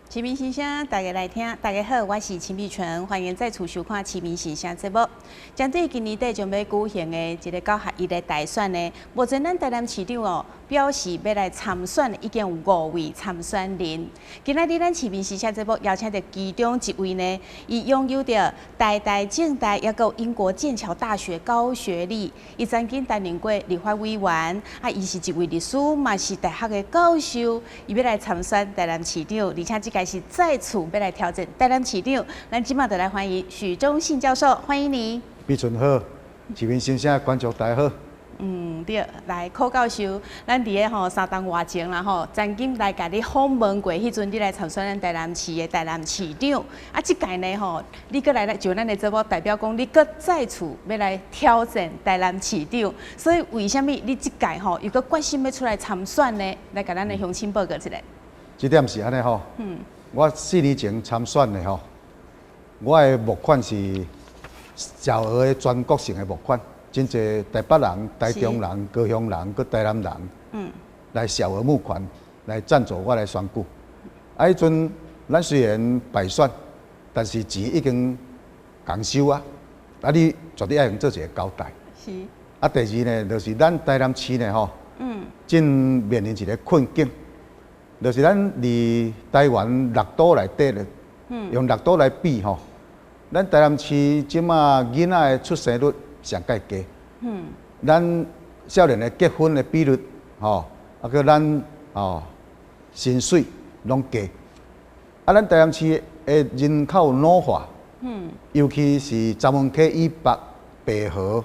市民新声，大家来听。大家好，我是秦碧纯，欢迎再次收看《市民新声》节目。针对今年底将要举行的一个九合一的大选呢，目前咱台南市长表示要来参选，已经有5位参选人。今仔日咱《市民新声》节目邀请到其中一位呢，伊拥有着台大、政大，也有英国剑桥大学高学历。伊曾经担任过立法委员，伊是一位律师，嘛是大学的教授。伊要来参选台南市长，而且这是再次要来挑战台南市长。咱今麦就来欢迎许忠信教授，欢迎你。碧纯好，市民新声观众大家好。对，来柯教授，咱伫个3档外前啦曾经来甲你访问过，迄阵你来参选咱台南市的台南市长。即届呢你搁来就咱的节目代表讲，你搁再次要来挑战台南市长。所以为什么你即届又搁决心要出来参选呢？来甲咱的乡亲报告一下。这点是安尼我4年前参选的我的募款是小额的全国性的募款，真侪台北人、台中人、高雄人、佮台南人，来小额募款来赞助我来选举。迄阵咱虽然败选，但是钱已经共收啊，你绝对要用做一个交代。是。第二呢，就是咱台南市呢正面临一个困境。就是咱离台湾6都内底咧，用6都来比咱台南市即马囡仔的出生率上介低，咱少年的结婚的比率佮咱薪水拢低，咱台南市的人口老化，尤其是查文溪以北白河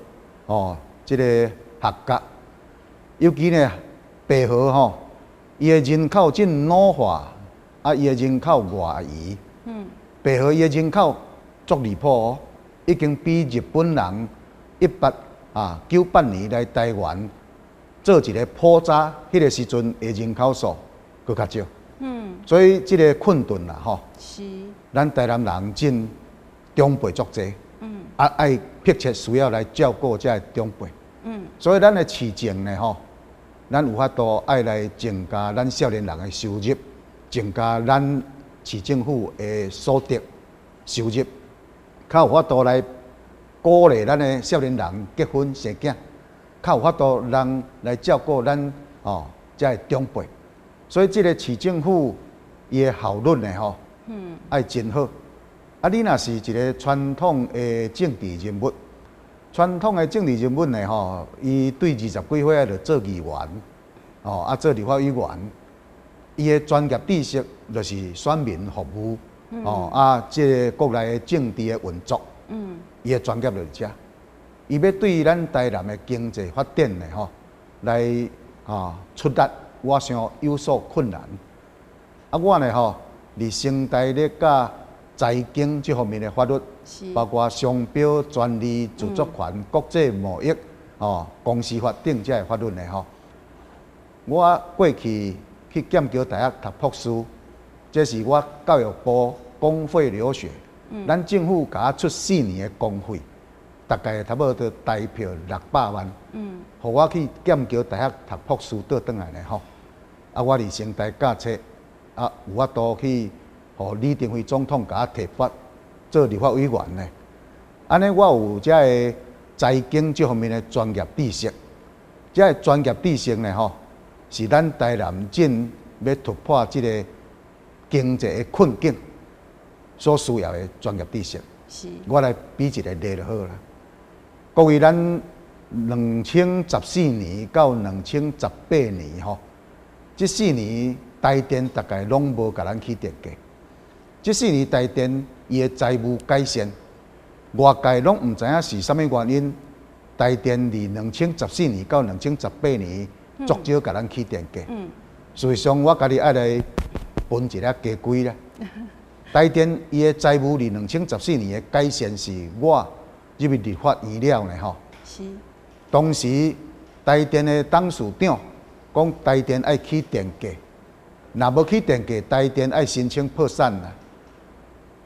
即个学甲，尤其呢白河伊的人口真老化，伊的人口外移。白河伊的人口足离谱已经比日本人1898年来台湾做一个普查，迄个时阵的人口数佫较少。所以这个困顿啦是。咱台南人真长辈足济，爱迫切需要来照顾这长辈。所以咱的市政呢咱有法度爱来增加咱少年人的收入，增加咱市政府的所得收入，较有法度来鼓励咱的少年人结婚生囝，较有法度人来照顾咱这长辈。所以这个市政府伊的效率呢爱真好。你若是一个传统的政治人物。传统的政治人物呢伊对20几岁就做议员，做立法委员，伊的专业知识就是选民服务，即个国内的政治的运作，伊的专业就是遮。伊要对咱台南的经济发展呢来出力，我想有所困难。我呢伫生态咧甲财经这方面的法律，包括商标、专利、著作权、国际贸易、公司法等这法律呢我过去去剑桥大学读博士，这是我教育部公费留学，咱政府给我出4年的公费，大概差不多台票600万，互我去剑桥大学读博士倒转来呢我伫生态驾车有法度去。李登辉总统给我提拔做立法委员呢，安尼我有这个财经这方面的专业知识，这个专业知识呢是咱台南正要突破这个经济的困境所需要的专业知识。我来比一个例就好啦。各位，咱2014年到2018年这4年台电大概拢无甲咱起电价。这4年台电伊的财务改善，外界拢唔知影是啥物原因。台电伫2014年到2018年足少甲咱起电价。事实上，我家己爱来分一下家规啦。台电伊的财务伫2014年的改善是我入去立法院了呢是。当时台电的董事长讲台电爱起电价，若无起电价，台电爱申请破产啦。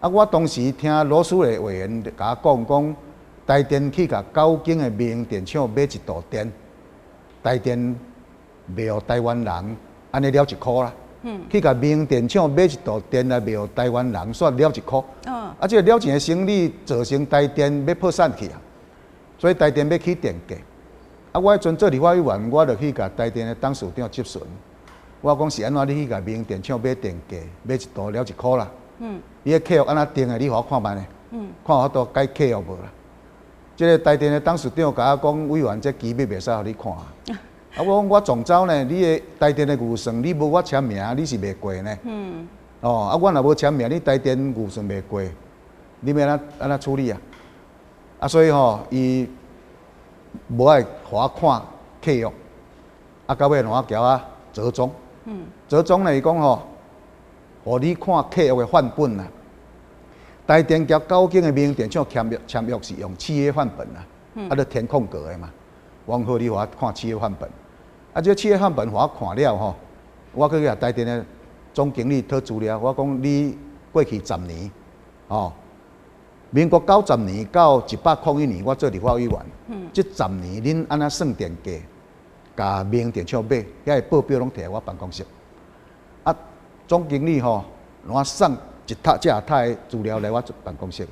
我当时听罗淑蕾委员甲我讲，台电去甲9间的民营电厂买1度电，台电卖予台湾人，安尼了1箍啦。去甲民营电厂买一度电来卖互台湾人，煞了1箍。啊，这个了钱的生意造成台电要破产去啊，所以台电要起电价。啊，我迄阵做立法委员，我就去甲台电的董事长质询，我讲是安怎你去甲民营电厂买电价，买一度了1箍啦。你个契约安怎定的？你互我看卖呢？看我都改契约无啦。这个台电的董事长甲我讲，委员这机密袂使互你看啊。啊，我讲我总招呢，你的台电的预算你无我签名，你是袂过呢。哦，啊，我若无签名，你台电预算袂过，你要安怎处理啊？啊，所以吼，伊无爱互我看契约，啊，到尾让我交啊折中。折中呢，伊讲吼，互你看契约的范本啦。台电甲高经的民营电厂签约是用契约范本啦，啊，就填空格的嘛。我好，你互我看契约范本。啊，这契约范本互我看了吼，我去甲台电的总经理讨资料，我讲你过去10年，哦，民国90年到101年，我做立法委员，这10年恁安怎算电价，甲民营电厂买，遐个报表拢摕来我办公室。啊，总经理吼，让我送一沓这沓的资料来我办公室。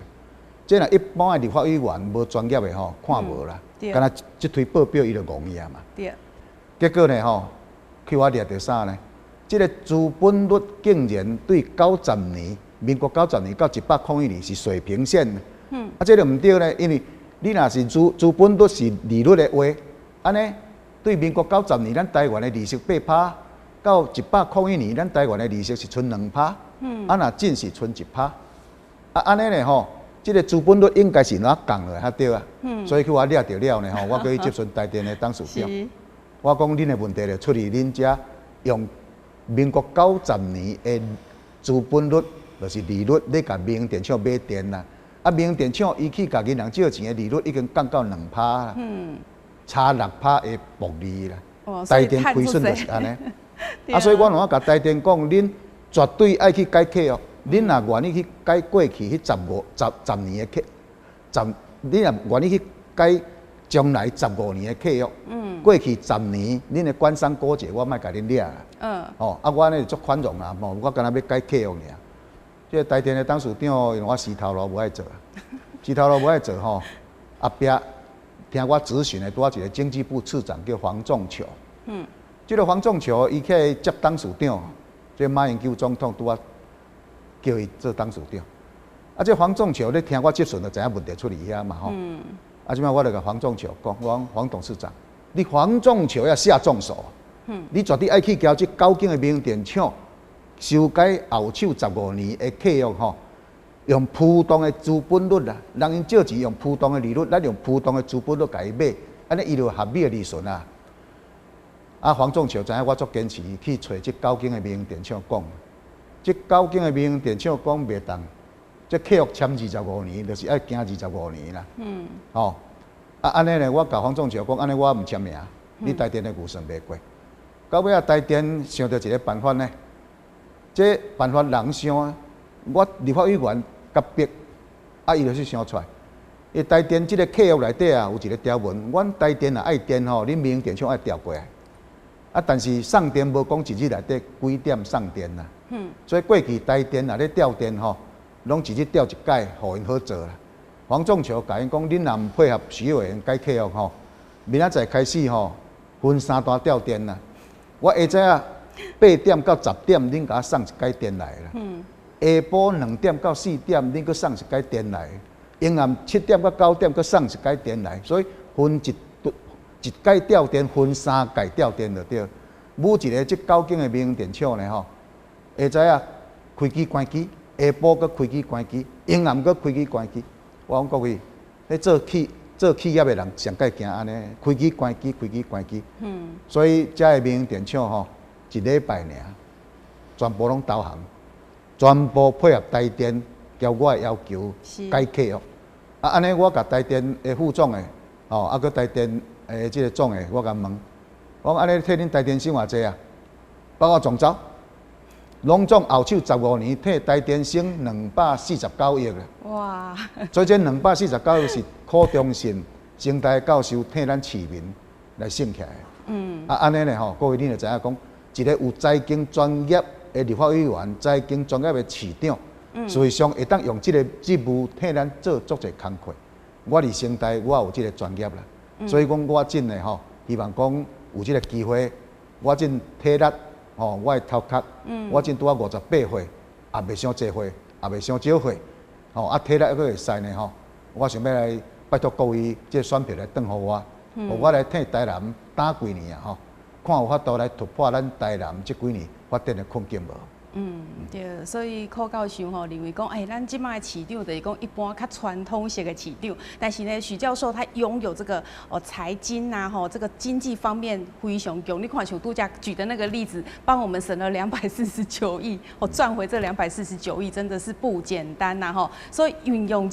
这若一般的立法委员无专业的吼，看无啦，敢若这堆报表伊就戆伊啊嘛。结果呢吼，去我掠着啥呢？这个资本率竟然对90年，民国90年到101年是水平线。啊，这个唔对呢，因为你若是资本率是利率的话，安尼对民国90年咱台湾的利息8%，到101年咱台湾的利息是剩2%，啊若真是剩1%，啊安尼呢吼，这个资本率应该是哪降了，才对啊。所以去我掠着了呢吼，我去接触台电的董事长。我讲恁的问题就出于恁遮用民国90年的资本率，就是利率，你甲民营电厂买电啦。啊，民营电厂伊去甲银行借钱的利率已经降到2%啦，差6%的薄利啦。台电亏损就是安尼。啊，所以我甲台电讲，恁绝对爱去改契约。恁若愿意去改过去迄10年的你若愿意去改将来15年的契约，过去10年，恁的官商勾结，我莫甲恁掠啦。哦，啊，我呢足宽容啦，我干那要改契约尔。这个台电的董事长，我死头路无爱做，死头路无爱做吼。后壁听我咨询的拄仔一个经济部次长叫黄仲球。这个黄仲球伊去接董事长，这马英九总统拄仔叫伊做董事长。啊，这黄仲球咧听我质询，就知影问题出伫遐嘛吼。啊，即摆我就甲黄仲球讲，我讲黄董事长，你黄仲球要下重手。你绝对爱去交这9间的民营电厂。修改后手15年的契约吼，用浮动的资本率啦，人因借钱用浮动的利率，咱用浮动的资本率甲伊买，安尼伊就合理的利润啊。啊，黄仲球知影我足坚持去找这9间的民营电厂讲，这9间的民营电厂讲袂当，这契约签25年，就是爱行25年啦。哦，啊安尼呢，我甲黄仲球讲，安尼我唔签名，你台电的预算袂过。到尾啊，台电想到一个办法呢。这办法人想啊，我立法委员甲逼，啊，伊就是想出来。伊台电这个契约内底啊，有一个条文，阮台电啊爱电吼，恁民营电厂爱调过来。啊，但是送电无讲一日内底几点送电啦。所以过去台电啊咧调电吼，拢一日调一届，互因好做啦。黄仲球甲因讲，恁若毋配合徐委员改契约吼，明仔载开始吼，分3段调电啦。我下早啊。8点到10点，恁甲我送一届电来啦。下晡2点到4点，恁搁送一届电来。阴暗7点到9点，搁送一届电来。所以分一届调电，分3届调电就对。每一个这9间的民营电厂呢吼，下早啊开机关机，下晡搁开机关机，阴暗搁开机关机。我讲各位，咧做企业的人上该惊安尼，开机关机，开机关机。所以遮个民营电厂吼。1礼拜尔，全部拢投降，全部配合台电交我的要求改契约。啊，安尼我甲台电的副总的，哦，啊，搁台电的这个总的，我甲问，我讲安尼替恁台电省偌济啊？包括总招，拢总后手15年替台电省249亿啦。哇！所以这249亿是柯忠信成大教授替咱市民来省起来。啊，安尼呢吼，各位恁就知影讲。一个有财经专业的立法委员，再经专业的市长，实际上会当用这个职务替咱做足侪工课。我伫城大，我有这个专业啦，所以讲我真诶吼，希望讲有这个机会，我真体力吼，我的头壳，我真拄啊58岁，也袂伤济岁，也袂伤少岁，吼啊体力还佫会使呢吼。我想要来拜托各位这选票来转互我，互我来替台南打几年啊吼，看有法度来突破咱台南这几年发展的困境无。对，所以柯教授吼认为讲，咱即摆的市长就是讲一般较传统式的市长，但是呢，许教授他拥有这个财经啊这个经济方面非常强。你看像杜家举的那个例子，帮我们省了249亿，赚回这249亿真的是不简单呐所以运用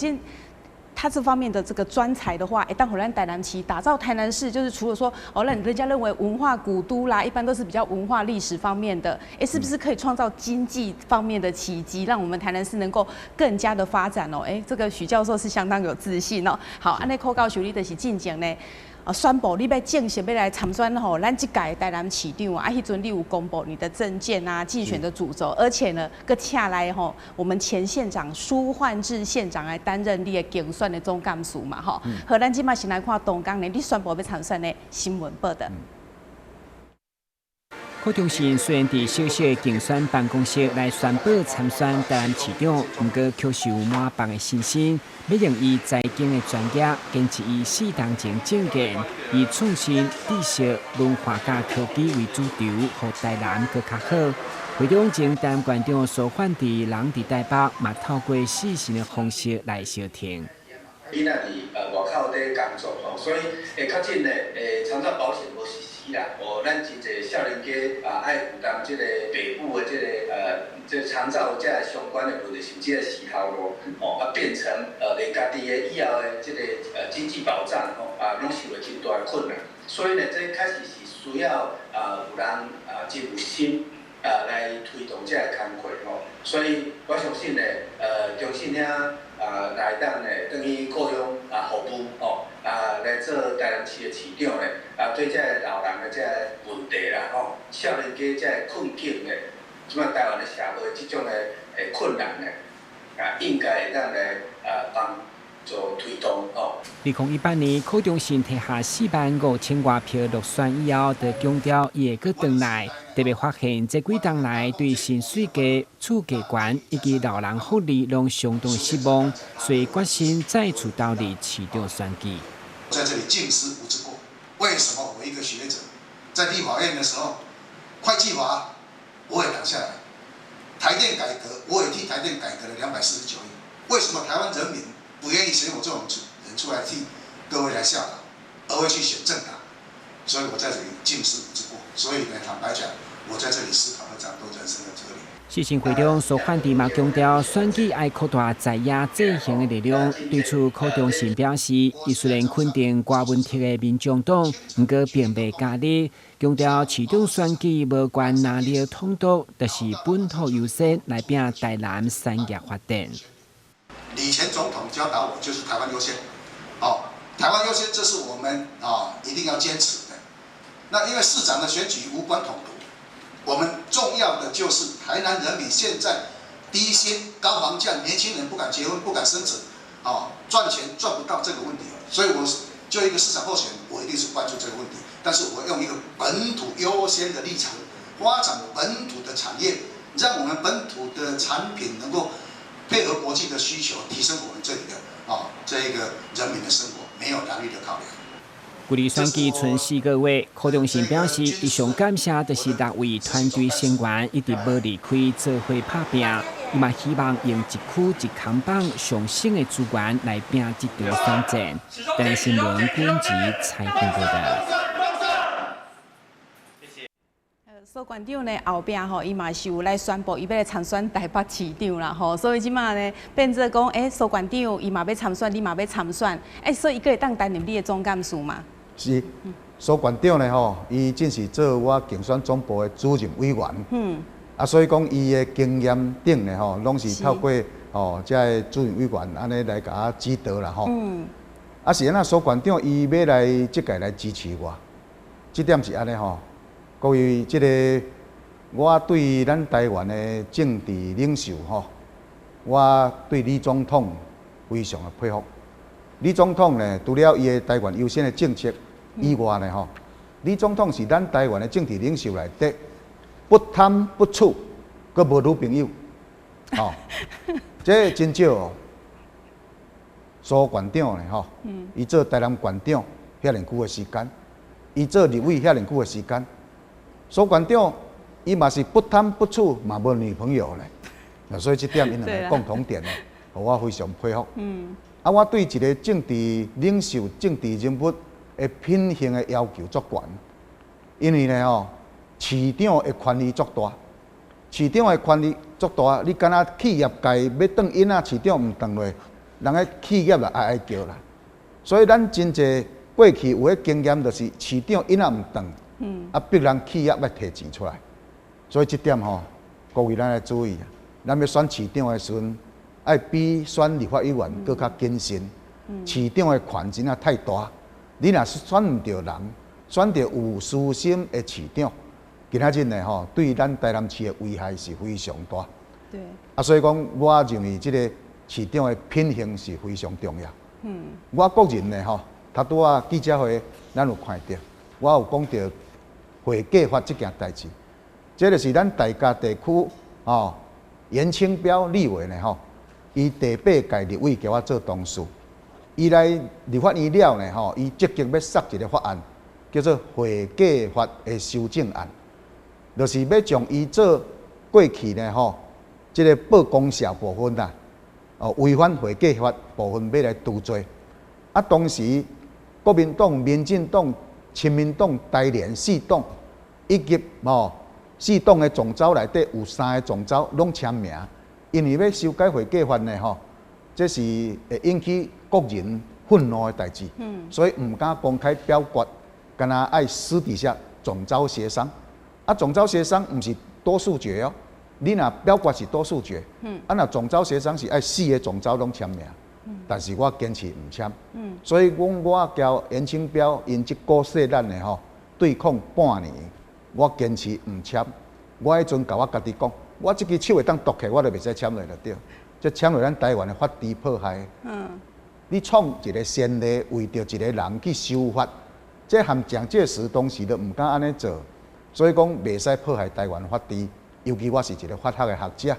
他这方面的这个专才的话，当咱台南市打造台南市，就是除了说让人家认为文化古都啦，一般都是比较文化历史方面的，是不是可以创造经济方面的奇迹，让我们台南市能够更加的发展这个许教授是相当有自信好，安尼柯教授你就是进前呢。宣布你要正式要来参选咱这届台南市长迄阵你有公布你的政见啊、竞选的主轴，而且呢，佮请来我们前县长苏焕智县长来担任你的竞选的总干事嘛好，咱即马先来看东港呢，你宣布要参选的新闻报道。柯中信虽然伫小小的竞选办公室来宣布参选台南市长，不过却是有满腹的信心，要用伊财经的专业，坚持以4当前政见，以创新、知识、文化甲科技为主轴，互台南更较好。会中前台南县长苏焕智人伫台北，嘛透过视讯的方式来相听。囡仔伫外口咧工作所以会较紧咧，参照保险无实施啦。咱真侪少年家爱负担即个北部的即个长照即个相关的问题，甚至个时候变成连家己的以后的即个经济保障拢受到真大的困难。所以呢，这开始是需要有人真有心来推动即个工作所以我相信呢，中信兄来当呢，等于雇佣服务来做台南市的市长呢，对这个老人的这个问题啦少年家这个困境呢，即摆台湾的社会这种的困难呢，应该会当来帮助推动2018年，柯中信摕下45000多票落选以后，就强调伊会佫回来。特别发现这几冬来对新水价、厝价悬以及老人福利拢相当失望，所以决心再次投入市长选举。在这里净思无之过。为什么我一个学者在立法院的时候，会计法我也挡下来，台电改革我也替台电改革了249亿。为什么台湾人民不愿意选我这种人出来替各位来效劳，而会去选政党？所以我在这里净思无之过。所以呢，坦白讲，我在这里思考了这样多人生的哲理。视讯会中，苏焕智嘛强调，选举要扩大在野制衡的力量。对此，柯中信表示，伊虽然肯定挂问题的民众党，不过并未加力，强调市长选举无关哪里的统独，就是本土优先来拼台南产业发展。李前总统教导我，就是台湾优先。台湾优先，这是我们一定要坚持的。那因为市长的选举无关统独，我们重要的就是台南人民现在低薪、高房价，年轻人不敢结婚、不敢生子，赚钱赚不到这个问题。所以我就一个市长候选人，我一定是关注这个问题。但是我用一个本土优先的立场，发展本土的产业，让我们本土的产品能够配合国际的需求，提升我们这里的这一个人民的生活，没有蓝绿的考量。距离选举剩4个月，柯中信表示，伊上感谢就是6位团队成员一直无离开做伙拍拼，伊嘛希望用一区一扛棒上新的资源来拼这场选战。台南新闻编辑采访报道。苏县长呢后边伊嘛是有来宣布，伊要来参选台北市长啦所以即马呢变做讲，苏县长伊嘛要参选，你嘛要参选，所以伊个会当担任你的总干事嘛？是，苏县长呢伊正是做我竞选总部的主任委员。所以讲伊的经验顶呢拢是透过这主任委员安尼来甲我指导啦是安那苏县长伊要来即届来支持我，这点是安尼各位，这个我对咱台湾的政治领袖吼，我对李总统非常的佩服。李总统呢，除了伊的台湾优先的政策以外呢，吼，李总统是咱台湾的政治领袖内底不贪不处，佮无女朋友，吼，这真少哦。苏县长呢，吼，伊做台南县长遐尼久的时间，伊做立委遐尼久的时间，苏县长伊嘛是不贪不处，嘛无女朋友咧，所以这点因两个共同点呢，互我非常佩服。啊，我对一个政治领袖、政治人物的品行的要求足悬，因为呢吼，市长的权力足大，市长的权力足大，你敢若企业界要转因仔，市长唔转落，人个企业就哀叫啦。所以咱真济过去有迄经验，就是市长因仔唔转，啊逼人企业要摕钱出来。所以这点吼，各位咱来注意啊，咱要选市长的时阵，爱比选立法委员更较谨慎。市长的权真啊太大，你若是选唔到人，选到有私心的市长，今仔日呢吼，对咱台南市的危害是非常大。对。啊，所以讲，我认为这个市长的品行是非常重要。我个人呢吼，头拄啊记者会咱有看到，我有讲到会计法这件代志。这就是咱大家地区哦，严清标立委呢吼，伊第8届立委叫我做同事，伊来立法院了呢吼，伊积极要杀一个法案，叫做会计法的修正案，就是要将伊做过去呢吼，这个报公社部分啦，哦违反会计法部分要来除罪，啊同时国民党、民进党、亲民党、台联4党以及哦。4党的总召内底有3个总召拢签名，因为要修改会计法呢吼，这是会引起国人愤怒的代志，所以唔敢公开表决，干那爱私底下总召协商。啊，总召协商唔是多数决哦，你若表决是多数决，啊若总召协商是爱4个总召拢签名，但是我坚持唔签，所以我交严清标因即股势咱的吼对抗半年。我坚持唔签，我迄阵甲我家己讲，我即支手会当夺起，我就袂使签落就对。这签落咱台湾的法治迫害。你创一个先例，为着一个人去修法，这含蒋介石当时都唔敢安尼做，所以讲袂使迫害台湾法治。尤其我是一个法学的学者，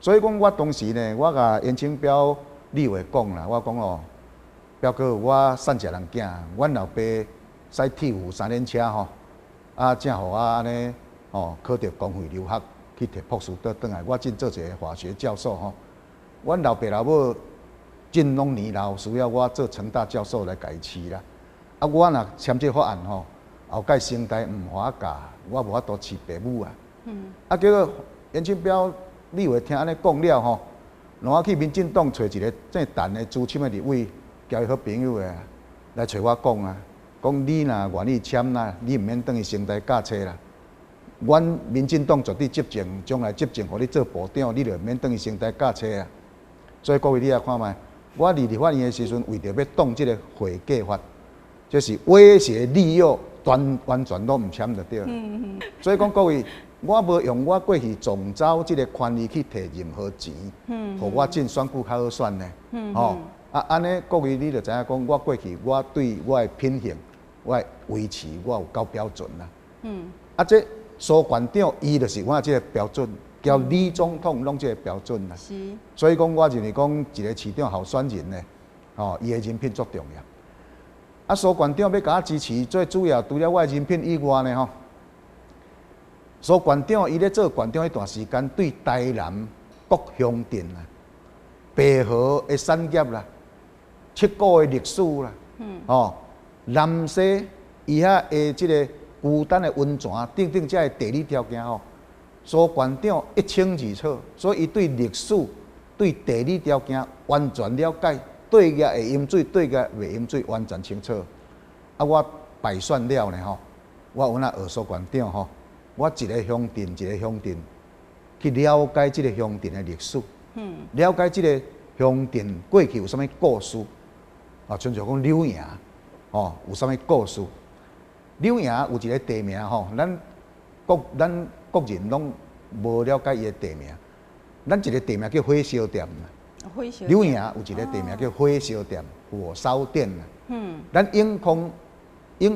所以讲我当时呢，我甲严清标立委讲啦，我讲哦，表哥，我善食人囝，阮老爸驶铁虎3轮车吼。啊，正互我安尼哦，考到公费留学去摕博士倒转来，我真做一个化学教授吼。阮老爸老母真拢年老，需要我做成大教授来改饲啦。啊，我若签这法案吼，后届生代唔合教，我无法度饲爸母啊。啊，结果严清标立委听安尼讲了吼，让我去民进党找一个正陈的资深的立委，交伊好朋友的来找我讲啊。讲你若愿意签啦，你唔免等于先台驾车啦。阮民进党绝对执政，将来执政，互你做部长，你就唔免等于先台驾车啊。所以各位你也看卖，我立法院的时阵，为着要挡这个会计法，就是威胁利诱，完全都唔签就对了。所以讲各位，我无用我过去总召这个权利去摕任何钱，互我进选举较好选呢。哦，啊安尼各位你就知影讲，我过去我对我的品行。我维持我有够标准啦。啊，这苏县长伊就是我这个标准，交李总统拢这个标准啦。是。所以讲，我认为讲一个市长候选人呢，哦，伊的人品足重要。啊，苏县长要甲我支持，最主要除了我的人品以外呢，吼，苏县长伊咧做县长迄段时间，对台南各乡镇啊、白河的产业啦、七股的历史啦，哦。南西以下的这个孤单的温泉等等，这地理条件吼，苏县长一清二楚，所以伊对历史、对地理条件完全了解，对个会饮水，对个袂饮水完全清楚。啊，我败选了呢吼，我有那学苏县长吼，我一个乡镇一个乡镇去了解这个乡镇的历史，了解这个乡镇过去有啥物故事，啊，像讲柳营。哦，有啥物故事？柳营有一个地名吼，咱国人拢无了解伊的地名。咱一个地名叫火烧店，柳营有一个地名叫火烧店、火烧店啦。咱永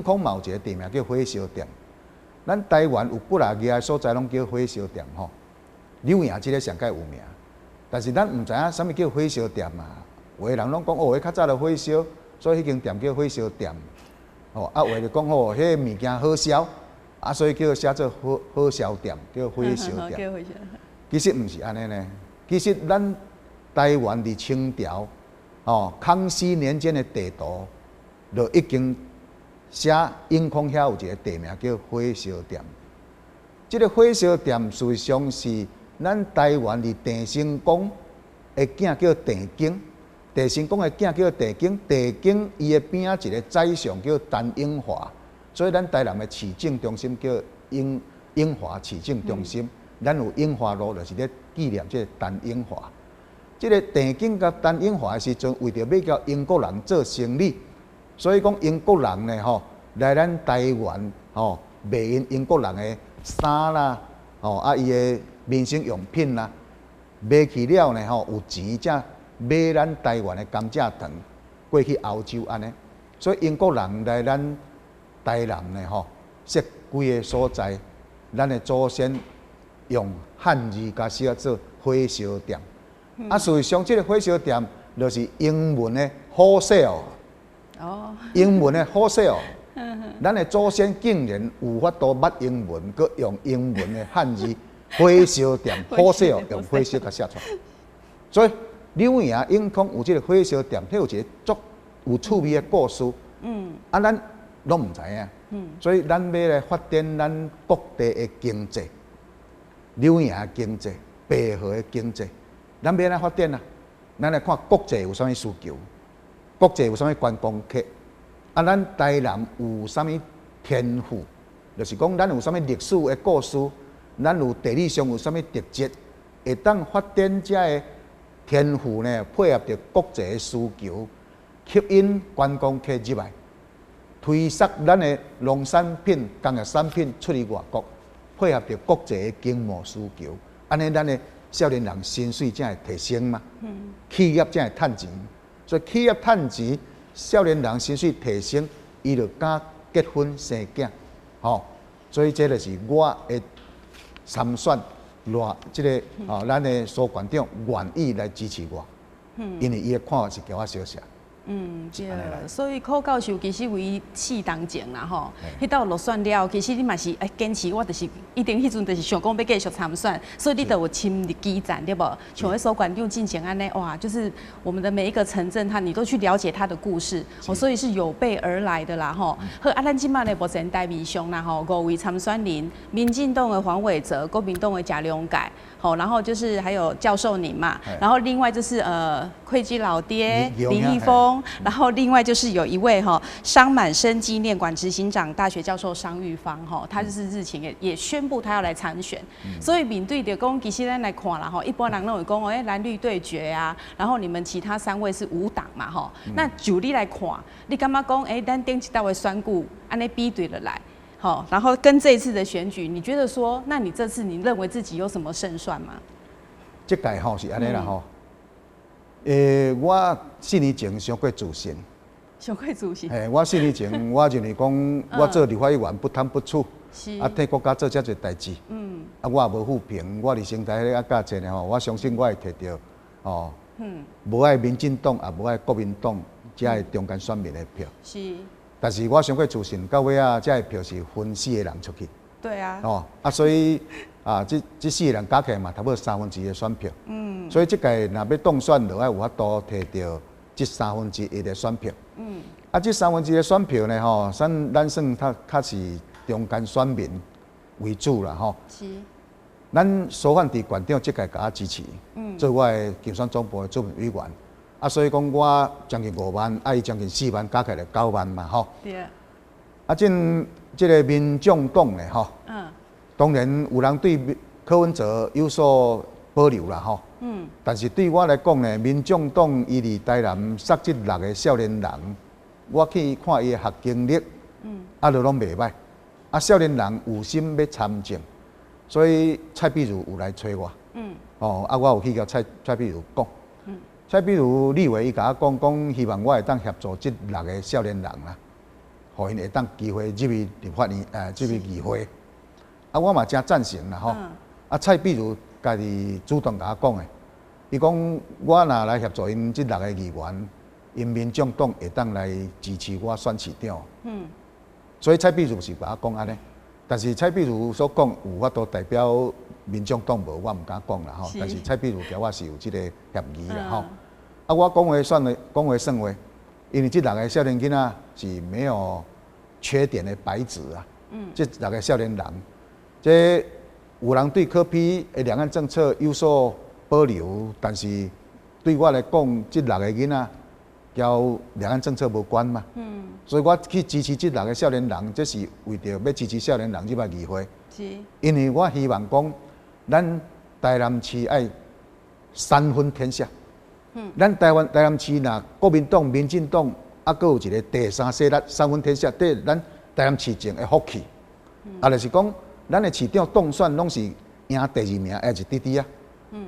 康嘛有一个地名叫火烧店。咱台湾有几啊个所在拢叫火烧店吼，柳营即个上界有名，但是咱毋知影啥物叫火烧店嘛。有个人拢讲哦，迄较早就火烧，所以迄间店叫火烧店。哦，有个就讲哦，迄个物件好烧，所以叫写做好烧店，叫火烧店。其实毋是安尼呢，其实咱台湾伫清朝康熙年间的地图，就已经写永康遐有一个地名叫火烧店。这个火烧店事实上是咱台湾伫郑成功的囝叫郑经，郑成功的囝叫郑经，郑经伊的边仔一个宰相叫陈永华，所以咱台南的市政中心叫永华市政中心。咱有永华路，就是咧纪念这个陈永华。这个郑经甲陈永华的时阵，为着要交英国人做生意，所以讲英国人呢来咱台湾卖英国人的衫啦，伊的民生用品啦，卖去了呢有钱才买咱台湾的甘蔗糖过去欧洲安尼。所以英国人来咱台南呢设几个所在，咱的祖先用汉字甲写做火烧店。事实上，这个火烧店就是英文的 wholesale。英文的 wholesale。咱的祖先竟然有法度捌英文，佮用英文的汉字火烧店 wholesale 用火烧甲写出来。所以柳营永康有这个火烧店，迄有一个足有趣味的故事。咱拢毋知影。所以咱要来发展咱各地的经济。柳营的经济、白河的经济，咱要来发展啊！咱来看国际有啥物需求，国际有啥物观光客，咱台南有啥物天赋，就是讲咱有啥物历史的故事，咱有地理上有啥物特质，会当发展这个天赋呢，配合着国际的需求，吸引观光客入来，推销咱的农产品、工业产品出去外国。配合着国际的经贸需求，安尼咱的少年人薪水才会提升嘛，企业才会趁钱。所以企业趁钱，少年人薪水提升，伊就敢结婚生囝，所以这就是我的参选这个咱的苏县长愿意来支持我，因为伊的看法是跟我相像。对，所以柯教授其实为4当前啦吼，迄道落选了，其实你嘛是坚持，我就是一定迄阵就是想讲要继续参选，所以你就有亲历基站对不？像迄苏县长进前安尼，哇，就是我们的每一个城镇，你都去了解他的故事，所以是有备而来的啦吼。好，咱今麦呢目前台面上啦吼，5位参选人，民进党的黄伟哲，国民党的贾龙改，然后就是还有教授您嘛，然后另外就是会稽老爹林义峰。然后另外就是有一位商满生纪念馆执行长大学教授商玉芳他就是日前也宣布他要来参选，所以面对着讲其实咱来看啦一般人都会讲蓝绿对决啊，然后你们其他3位是无党嘛那就你来看，你感觉讲咱顶一道的选举安尼比对了来，然后跟这一次的选举，你觉得说，那你这次你认为自己有什么胜算吗？这届是安尼啦我4年前上过自信，我4年前我认为讲，我做立法委员不贪不取，替国家做遮侪代志，我也无负评，我伫生态咧价钱咧我相信我会摕到无爱民进党也无爱国民党，遮个中间选民的票。但是我上过自信，到尾遮个票是分4个人出去。对啊。所以这4个人加起来嘛，差不多1/3的选票。所以这届若要当选，就要有法度摕到这1/3的选票。这1/3的选票呢，咱算较是中间选民为主啦，咱苏焕智县长这届甲我支持，做我的竞选总部的主任委员。所以讲我将近5万，伊将近4万，加起来9万嘛，对。这个民众党呢，当然有人对柯文哲有所保留啦，但是对我来讲呢，民众党伊伫台南杀这6个少年人，我去看伊的学经历，就拢袂歹。少年人有心要参政，所以蔡壁如有来找我，哦，啊，我有去甲蔡壁如讲，蔡壁如立委伊甲我讲，希望我会当协助这6个少年人啦，互因会当机会入去立法院，入去议会，啊，我嘛真赞成啦吼，啊，蔡壁如家己主动甲我讲的，伊讲我若来协助因这6个议员，因民众党会当来支持我选市长，所以蔡壁如是甲我讲安尼。但是蔡壁如所讲有法度代表民众党无，我毋敢讲啦吼。但是蔡壁如甲我是有即个嫌疑啦吼。啊，我讲话算话，因为这6个少年囡仔是没有缺点的白纸啊。这6个少年人，这有人对柯 P 的两岸政策有所保留，但是对我来讲，这6个囡仔交两岸政策无关嘛。所以我去支持这6个少年人，这是为着要支持少年人入来议会。是。因为我希望讲，咱台南市爱3分天下。咱台南市若国民党、民进党，啊，佫有一个第三势力3分天下，对咱台南市政会福气。就是讲，咱的市长当选拢是赢第2名，还是滴滴啊。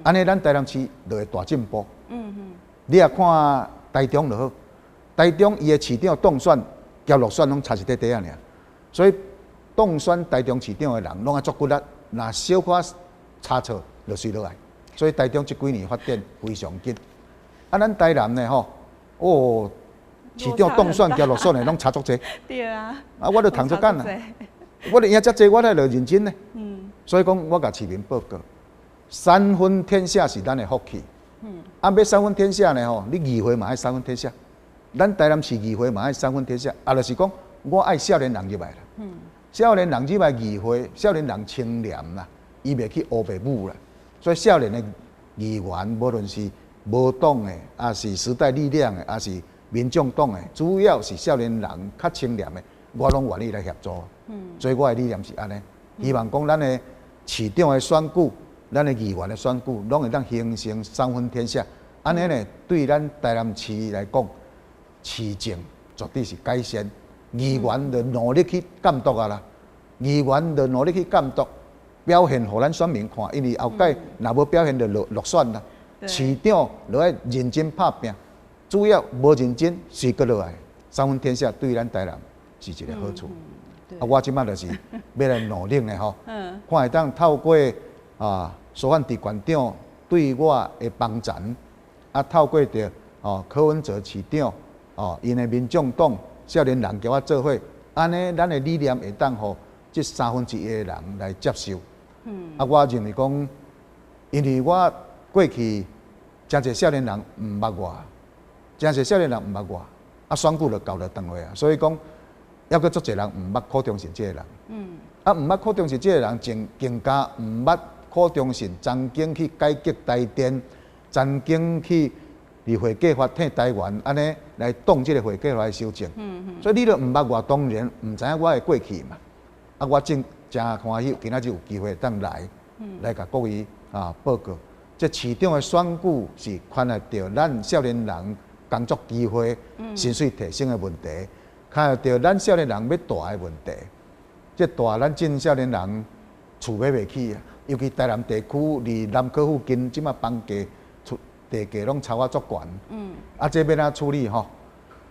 安尼咱台南市就会大进步。你也看台中就好。台中伊的市长当选，交落选拢差一块啊尔，所以当选台中市长的人拢爱足骨力，若小可差错就随落来。所以台中这几年发展非常紧。啊，咱台南呢吼，哦，市长当选交落选的拢差足济。对啊。啊，我就谈出干啦，我就赢遮济，我才就认真呢。所以讲，我甲市民报告，3分天下是咱的福气。啊，要3分天下呢吼，你议会嘛爱3分天下。咱台南市议会嘛爱3分天下，就是讲我爱少年人入来啦。少年人入来议会，少年人清廉啦，伊袂去乌白母啦。所以少年的议员，无论是无党的，还是时代力量的，还是民众党的，主要是少年人较清廉的，我拢愿意来协助。所以我的理念是安尼，希望讲咱的市长的选举，咱的议员的选举，拢会当形成3分天下。安尼呢，对咱台南市来讲，市政绝对是改善，议员就努力去监督啊啦，议员就努力去监督，表现互咱选民看，因为后届若无表现就落选啦。市长就要认真拍拼，主要无认真随搁落来，3分天下对咱台南是一个好处。啊，我即摆就是要来努力的吼，看会当透过苏焕智县长对我的帮衬，啊，透过着柯文哲市长。因的民众党少年人交我做伙，安尼咱的理念会当互这1/3的人来接受。我认为讲，因为我过去真侪少年人毋捌我，真侪少年人毋捌我，选举就交了单位啊，所以讲，还佫足侪人毋捌柯中信这个人。毋捌柯中信这个人，更加毋捌柯中信曾经去改革台电，曾经去。伫会计法替台湾安尼来当即个会计法的修正，所以你都毋捌我，当然毋知影我的过去嘛。我真欢喜，今仔日有机会当来甲各位报告。这市长的选举是看得到咱少年人工作机会、薪水提升的问题，看得到咱少年人要大的问题。这大咱真少年人厝买袂起啊，尤其台南地区离南科附近，即马房价。地价拢超我足悬，这要哪处理吼？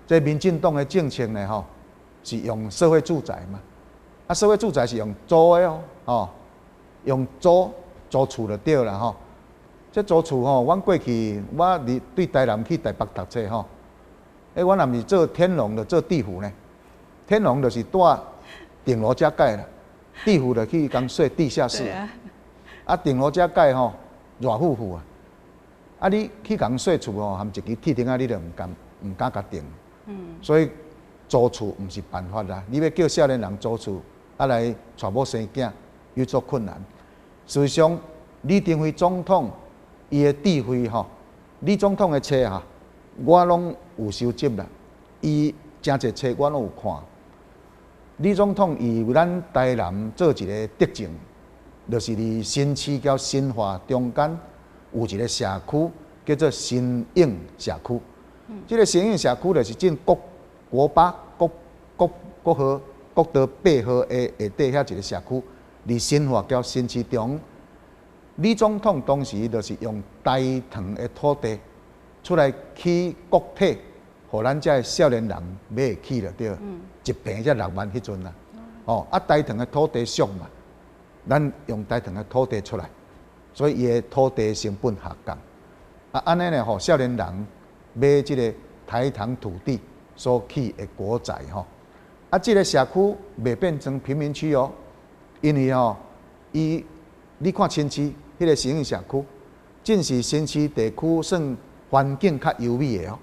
这民进党的政策呢吼，是用社会住宅嘛？社会住宅是用租的哦，用租厝就对啦吼。这租厝吼，阮过去我对台南去台北读册吼，我若毋是做天龙就做地府呢。天龙就是住顶楼加盖啦，地府就去讲睡地下室。顶楼加盖吼，偌富啊！你去共说厝吼，含一支铁钉你就毋敢甲定。所以租厝毋是办法啦。你要叫少年人租厝，来娶某生囝，有足困难。事实上，李登辉总统伊的智慧吼，李总统的册我拢有收集啦。伊真侪册我拢有看。李总统伊有咱台南做一个特征，就是伫新市甲新化中间。有一个社区叫做新应社区，这个新应社区就是进国八、国和、国道8号的下底遐一个社区，伫新华叫新市中，李总统当时就是用大塘的土地出来起国体，互咱遮少年人买会起了对，一平才6万迄阵啦。哦，啊大塘的土地俗嘛，咱用大塘的土地出来，所以伊的土地成本下降。啊，安尼呢，吼少年人买即个台糖土地所起的国宅吼，啊，即个社区未变成贫民区哦，因为吼，你看新市迄个新兴社区，正是新市地区算环境较优美的哦。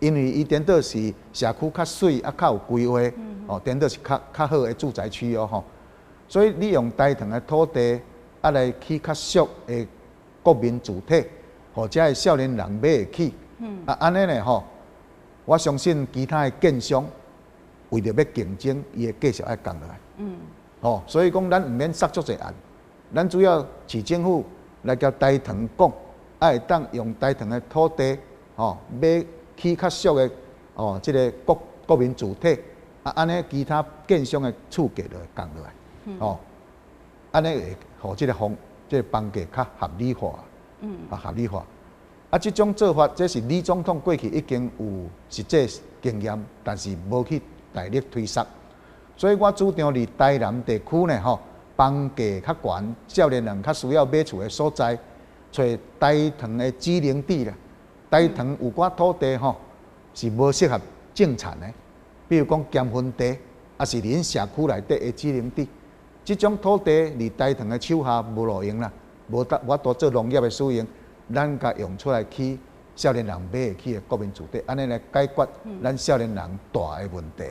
因为伊颠倒是社区较水啊，较有规划，哦，颠倒是较好的住宅区哦吼。所以你用大塘的土地啊来起较俗的国民主体，或者的少年人买会起。啊，安尼呢吼，我相信其他的建商为着要竞争，伊会继续爱降落来。哦，所以讲咱毋免杀足侪案，咱主要市政府来甲大塘讲，会当用大塘的土地，哦，买起较俗的哦，即个国民主体，啊，安尼其他建商的厝价就会降落来。哦，安尼会互即个房价较合理化。合理化。啊，即种做法，这是李总统过去已经有实际经验，但是无去大力推测。所以我主张伫台南地区呢，吼，房价较悬，少年人较需要买厝的所在，找台糖的机能地啦。台糖有寡土地吼是无适合种田的，比如讲咸分地，啊是恁社区内底的机能地，即种土地伫台糖的手下无路用啦，无法度做农业的使用。咱甲用出来起少年人买会起的国民主体，安尼来解决咱少年人大的问题。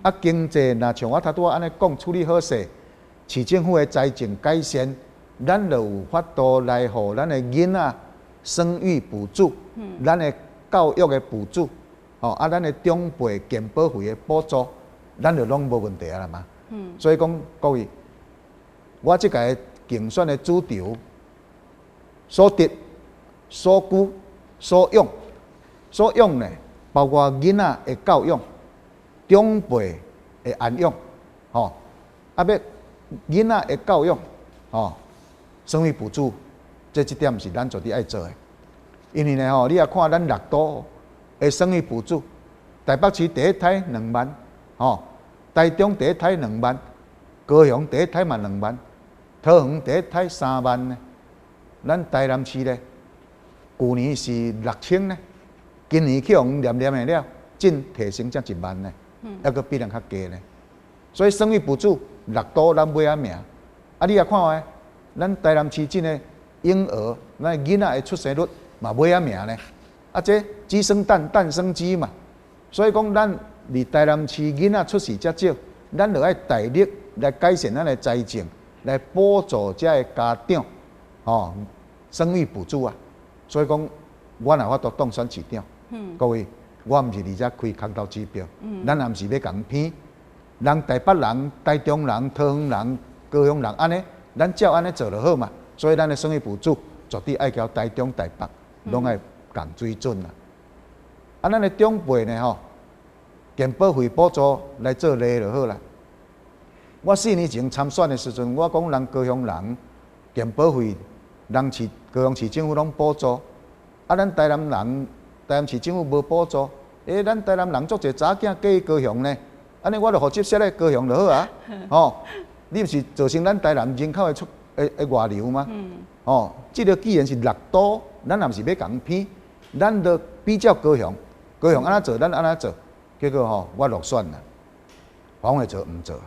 啊，经济若像我头拄仔安尼讲处理好势，市政府的财政改善，咱就有法度来互咱的囡仔生育补助，咱的教育的补助，哦，啊，咱的长辈健保费的补助，咱就拢无问题啦嘛。所以讲各位，我即个竞选的主张所得。所居所用呢，包括囡仔的教育、长辈的安养，吼，啊，要囡仔的教育，吼，生育补助，这一点是咱绝对爱做的。因为呢，吼，你也看咱6都的生育补助，台北市第一胎2万，吼，台中第一胎2万，高雄第一胎嘛2万，桃园第一胎3万呢，咱台南市呢？去年是6000呢，今年去用念的了，净提升才1万呢，还佫比人较低呢。所以生育补助6都咱买啊命，啊你也看下，咱台南市真的婴儿，咱囡仔的出生率嘛买啊命呢，啊这鸡生蛋，蛋生鸡嘛，所以讲咱伫台南市囡仔出世遮少，咱就爱大力来改善咱的财政，来补助遮的家长，哦，生育补助啊。所以讲，我若法度当选市长，各位，我毋是伫遮开空头支票，咱也毋是要共骗，人台北人、台中人、桃园人、高雄人安尼，咱照安尼做就好嘛。所以咱的生育补助绝对爱交台中、台北拢爱共水准啦。啊，咱的长辈呢吼，健保费补助来做例就好啦。我4年前参选的时阵，我讲人高雄人健保费。人市高雄市政府拢补助，啊，咱台南人台南市政府无补助，咱台南人足侪查囝嫁去高雄呢，安尼我就互接设咧高雄就好啊，哦，你毋是造成咱台南人口的外流吗？哦，即个既然是6都，咱也毋是要共骗，咱就比较高雄，高雄安怎做，咱安怎做，结果吼我落选啦，黄伟哲毋做，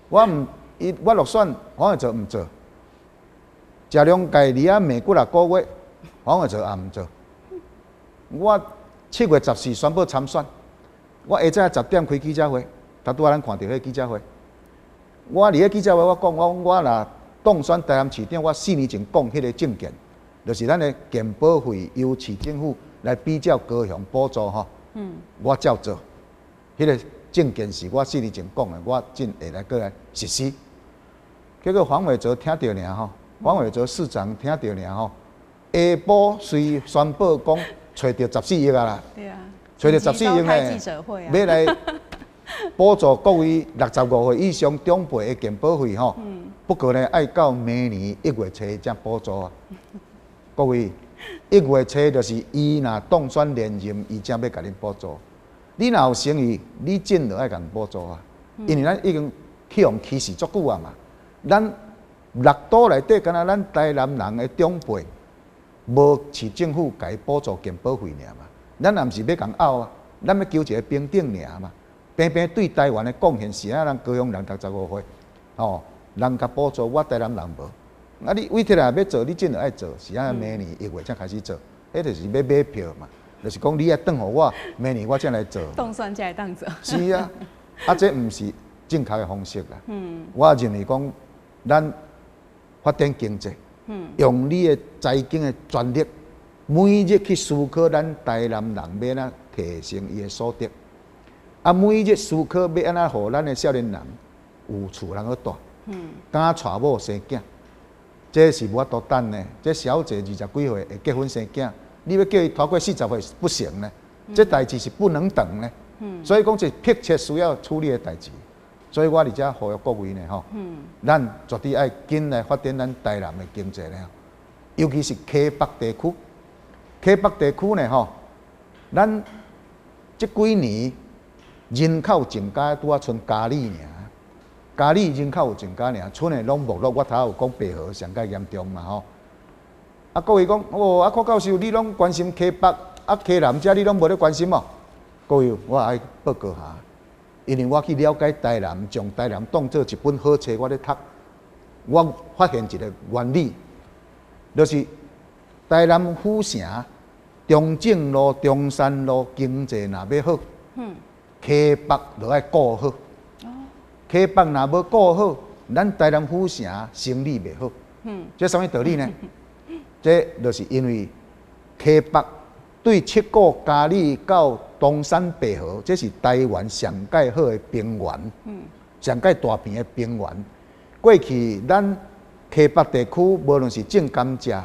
我落选，黄伟哲毋做。食量家离啊暝几个月，黄伟哲也毋做。我7月14宣布参选，我下早10点开记者会，头拄仔咱看到迄记者会。我伫迄记者会我讲，我若当选台南市长，我4年前讲迄个政见，就是咱的健保费由市政府来比较高雄补助吼。我照做，迄个政见是我4年前讲的，我真会来过来实施。结果黄伟哲听到尔吼。黄伟哲市长听到尔吼，下晡随宣布讲，找到14亿啊啦，对啊，找到14亿呢，要来补助各位65岁以上长辈的健保费吼，不过呢，爱到明年1月初才补助啊。各位，1月初就是伊若当选连任，伊才要甲恁补助。你若有生意，你尽就爱甲补助啊，因为咱已经去互歧视足久啊嘛。咱6都内底，敢若咱台南人的长辈，无市政府甲伊补助健保费尔嘛。咱也毋是要共拗啊，咱要求一个平等尔嘛。平平对台湾的贡献是啊，咱高雄人65岁，哦，人甲补助，我台南人无。啊，你委托啊要做，你尽就爱做，是啊，明年1月才开始做，迄就是要买票嘛。就是讲，你要等互我，明年我才来做。动算才会当做。是啊，啊，这毋是正确的方式啦。我认为讲，咱发展经济，用你的财经的专力，每日去思考咱台南人要安提升伊的所得，啊，每日思考要安怎互咱的少年人有厝通去住，敢娶某生囝，这是无法度等呢。这小姐20几岁会结婚生囝。你要叫伊拖过40岁不行呢，这代志是不能等呢。所以讲是迫切需要处理的代志。所以我伫遮呼吁各位呢吼，咱绝对爱紧来发展咱台南的经济呢，尤其是溪北地区。溪北地区呢吼，咱这几年人口增加拄啊剩嘉义尔，嘉义人口有增加尔，剩的拢没落。我头有讲白河上较严重嘛吼。啊，各位讲哦，啊，柯教授，你拢关心溪北，啊，溪南遮你拢无咧关心哦。各位，我爱报告下，因为我去了解台南，将台南当做一本好册，我咧读，我发现一个原理，就是台南府城、中正路、中山路经济若要好，溪北就爱顾好。溪北若无顾好，咱台南府城生意袂好。这什么道理呢？这就是因为溪北对七股、嘉义到东山、白河，这是台湾上界好的平原，上界大片的平原。过去咱溪北地区，无论是种甘蔗、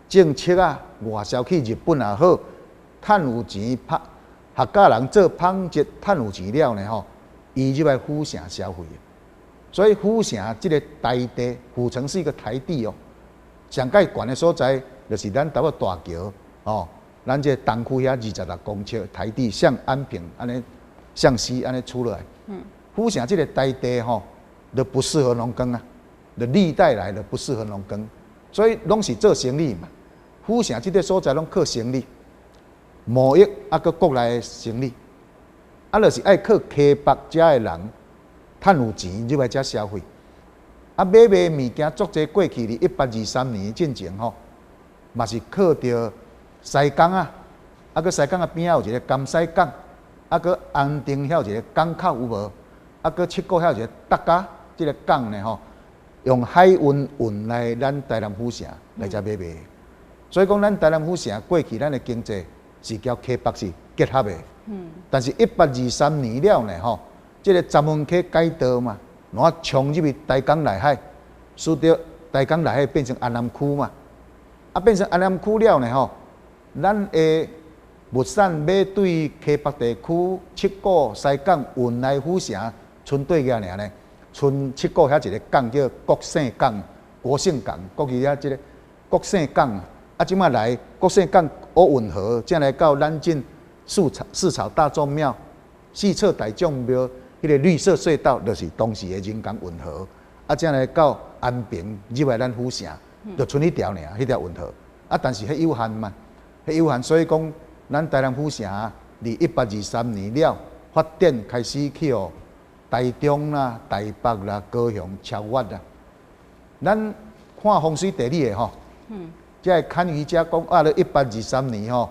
种漆啊，外销去日本也好，趁有钱拍客家人做纺织，趁有钱了呢吼，伊入来府城消费。所以府城这个台地，府城是一个台地哦。上界悬的所在，就是咱台北大桥哦，咱这东区遐26公尺台地向安平安尼向西安尼出来。府城这个台地吼，就不适合农耕啊，就历代来的不适合农耕，所以拢是做生意嘛。府城这个所在拢靠生意，贸易啊，佮国内的生意，啊，就是爱靠溪北遮的人，趁有钱入来遮消费。啊，买物件足侪过去哩，1823年进前吼，嘛是靠着西港啊，啊个西港啊边仔有一个甘西港，啊个安定遐有一个港口有无？啊个七股遐有一个达家，即个港呢吼，用海运来咱台南府城来遮买卖。所以讲，咱台南府城过去咱的经济是交溪北是结合的。但是1823年了呢吼，即个闸门溪改道嘛。我冲入去台江内海，使得台江内海变成安南区嘛，啊变成安南区了呢吼，咱的物产要对溪北地区七股、西港运来府城，剩对个尔呢，剩七股遐一个港叫国姓港、国姓港，国语遐即个国姓港啊，即马来国姓港乌运河，才来到咱进四草大众庙、四侧大众庙。迄个绿色隧道就是当时的人工运河，啊，才来到安平入来咱府城，就剩迄条尔，迄条运河。啊，但是迄有限嘛，迄有限，所以讲咱台南府城伫1823年了发展开始去哦，台中啦、台北啦、高雄超越啦。咱看风水地理的吼，即个堪舆者讲啊，咧1823年吼，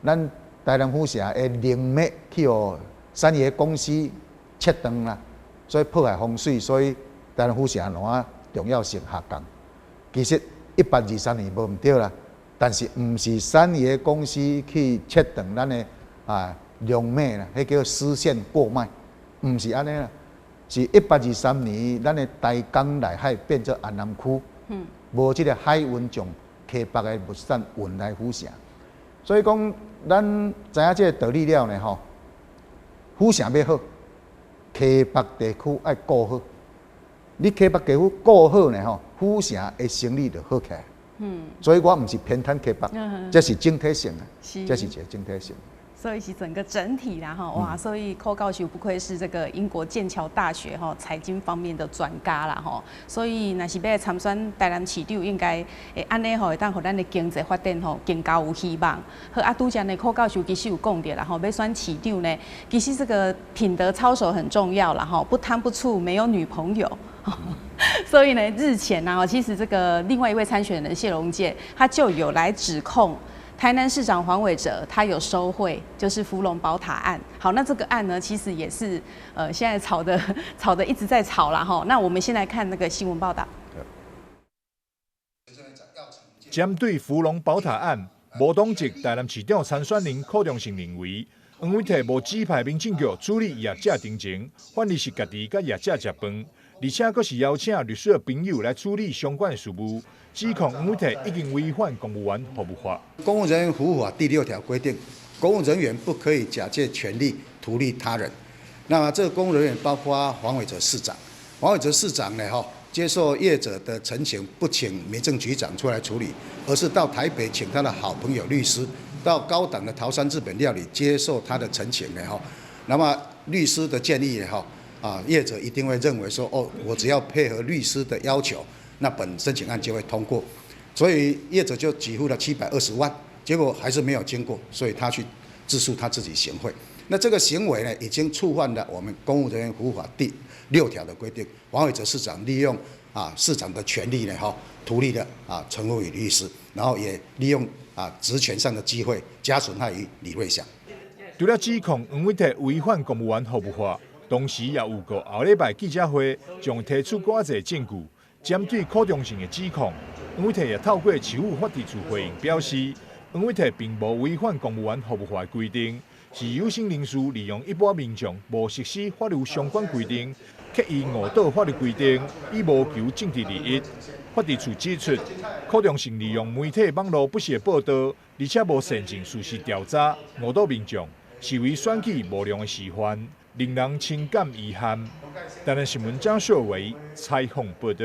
咱台南府城的灵脉去哦，产业公司。切断啦，所以破坏风水，所以台南府城儂重要性下降。其实1823年无毋对啦，但是毋是产业公司去切断咱的龙脉啦，迄叫丝线过脉，毋是安尼啦，是1823年咱的台江内海变做安南区，无即个海运将溪北的物产运来府城，所以讲咱知影即个道理了呢吼，府城要好。溪北地区要顾好，你溪北地区顾好呢吼，府城的生意就好起来。所以我唔是偏袒溪北，这是整体性的，这是一个整体性。所以是整个整体啦哈，哇！所以寇教授不愧是这个英国剑桥大学哈财经方面的专家啦哈。所以若是要参选台南市长，应该会安尼吼，会当互咱的经济发展吼更加有希望。好啊，拄则呢寇教授其实有讲到啦吼，要选市长呢，其实这个品德操守很重要啦哈，不贪不醋，没有女朋友。所以呢，日前呢，其实这个另外一位参选人谢龙介，他就有来指控台南市长黄伟哲他有收贿，就是福隆宝塔案。好，那这个案呢，其实也是现在吵的一直在吵啦哈。那我们先来看那个新闻报道。针对福隆宝塔案，无党籍台南市长参选人柯忠信认为，黄伟哲无指派民政局处理业者定情，反而是家己甲业者食饭。而且，阁是邀请律师的朋友来处理相关事务，指控黄伟哲已经违反公务员服务法。公务人员服务法第6条规定，公务人员不可以假借权力图利他人。那么，这个公务人员包括黄伟哲市长。黄伟哲市长呢，接受业者的陈情，不请民政局长出来处理，而是到台北请他的好朋友律师，到高档的桃山日本料理接受他的陈情呢，那么律师的建议呢，业者一定会认为说，我只要配合律师的要求，那本申请案就会通过。所以业者就给付了720万，结果还是没有经过，所以他去自诉他自己行贿。那这个行为呢，已经触犯了我们公务人员服务法第6条的规定。黄伟哲市长利用市长的权利呢，图利了陈福宇律师，然后也利用职权上的机会加损害于李瑞祥。除了指控黄伟哲违反公务员服务法，同时也有个后礼拜记者会将提出偌侪证据，针对柯忠信的指控，黄伟哲也透过市府法制处回应表示，黄伟哲并无违反公务员服务法的规定，是有心人士利用一般民众无实施法律相关规定，刻意误导法律规定，以谋求政治利益。法制处指出，柯忠信利用媒体网络不实报道，而且无善尽事实调查，误导民众，是为选举无良的示范，令人深感遗憾。台南新闻张秀维采访报道。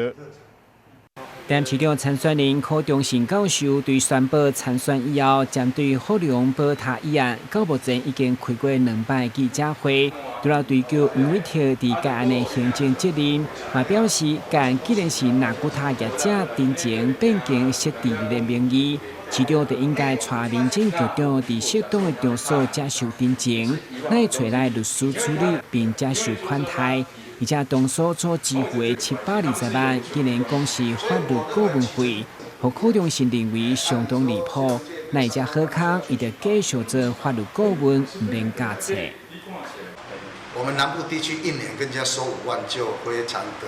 台南市长参选人柯忠信教授对宣布参选以后，针对福隆宝塔议案，到目前已经开过2摆记者会，除了追究黄伟哲伫该案的行政责任，嘛表示该案既然是纳古塔业者真情变更失地的名义，市长就应该带民政局长伫适当的场所接受定情，来找来律师处理并接受款待。而且当所做支付的720万，竟然讲是法律顾问费，和柯忠信认为相当离谱。那只好康，伊就继续做法律顾问，唔免加册。我们南部地区1年跟人家收5万，就非常的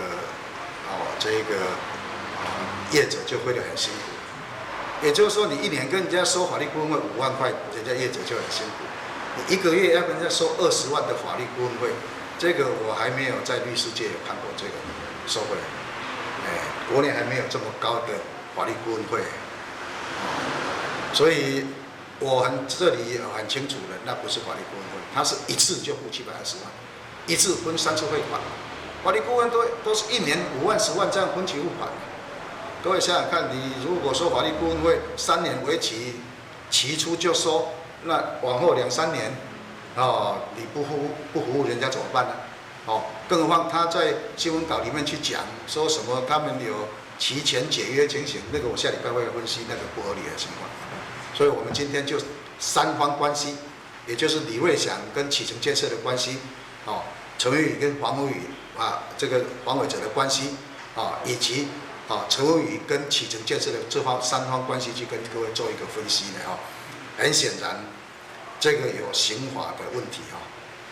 这个业者就会得很辛苦。也就是说，你1年跟人家收法律顾问费5万块，人家业者就很辛苦。你1个月要跟人家收20万的法律顾问费。这个我还没有在律师界有看过这个收费，国内还没有这么高的法律顾问费，所以我这里很清楚的，那不是法律顾问费，它是一次就付720万，一次分3次汇款，法律顾问都是1年5万10万这样分期付款。各位想想看，你如果说法律顾问费3年为期，期初就收，那往后2、3年。你不服务人家怎么办呢？更何况他在新闻稿里面去讲说什么他们有期前解约情形，那个我下礼拜会分析那个不合理的情况。所以我们今天就3方关系，也就是李瑞祥跟启程建设的关系，陈文宇跟黄文宇这个黄伟哲的关系，以及陈文宇跟启程建设的这3方关系，去跟各位做一个分析的很显然。这个有刑法的问题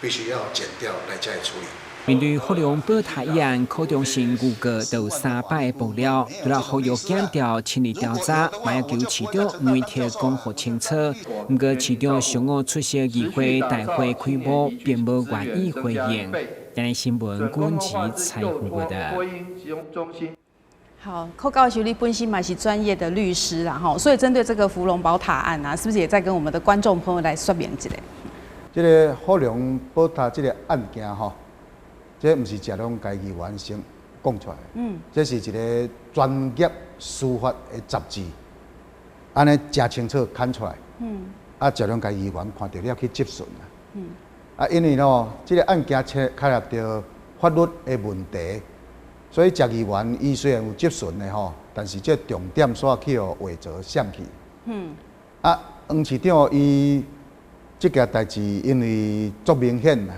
必须要减掉来加以处理。面对福隆宝塔议案，柯忠信预告有3摆爆料，除了呼吁检调亲力调查，嘛要求市长媒体讲好清楚。不过市长上午出席议会大会开幕，并无愿意回应。今日新闻管制采访报道。好，寇教授你本身嘛是专业的律师啦，所以针对这个福隆宝塔案啊，是不是也在跟我们的观众朋友来说明一下？这个福隆宝塔这个案件这毋是食拢家己员先讲出来的，这是一个专业司法的杂志，安尼真清楚看出来，食拢家己员看到了去接顺啦，因为这个案件牵涉到法律的问题，所以食议员伊虽然有接顺的但是这重点煞去画蛇闪去，黄市长伊这件代志因为足明显啦，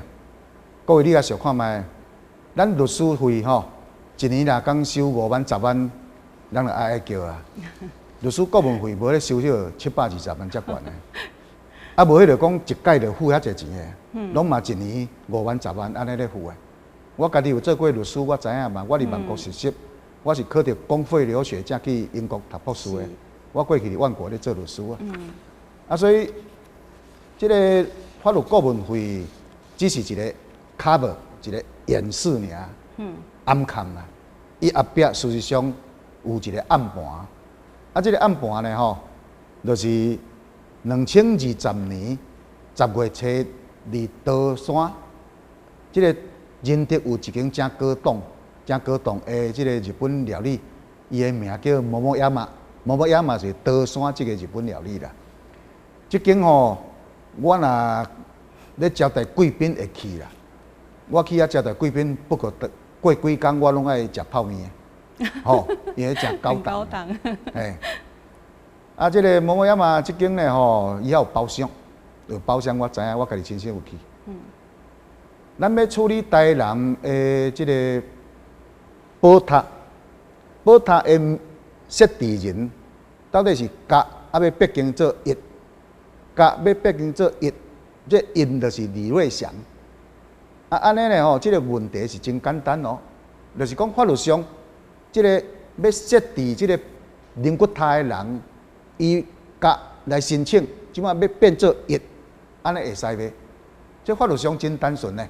各位你也想看卖。咱律师费一年若讲收5万10万，咱就爱叫啊。律师顾问费无咧收少720万才悬的，无迄就讲一届就付遐侪钱的，拢嘛一年5万10万安尼咧付的。我家己有做过律师，我知影嘛。我伫万国实习，我是考着公费留学才去英国读博士的。我过去伫万国咧做律师啊。所以这个法律顾问费只是一个 cover。一个演示尔，暗藏啦。伊后壁事实上有一个暗盘，这个暗盘呢就是2020年10月初伫刀山，这个仁德有一间真高档的这个日本料理，伊的名叫某某亚马是刀山这个日本料理啦。这间我若咧招待贵宾会去啦。我去遐招待贵宾，不过过几工我拢爱食泡面，因为真高档。这个某某亚嘛，这间呢伊还有包厢，我知影，我家己亲身有去。咱要处理台南的这个宝塔的设置人，到底是甲要北京做一，这因就是李瑞祥。安尼呢这个问题是真简单就是讲法律上，这个要设置这个灵骨塔的人，伊甲来申请，即马要变做一，安尼会使袂？这法律上真单纯呢。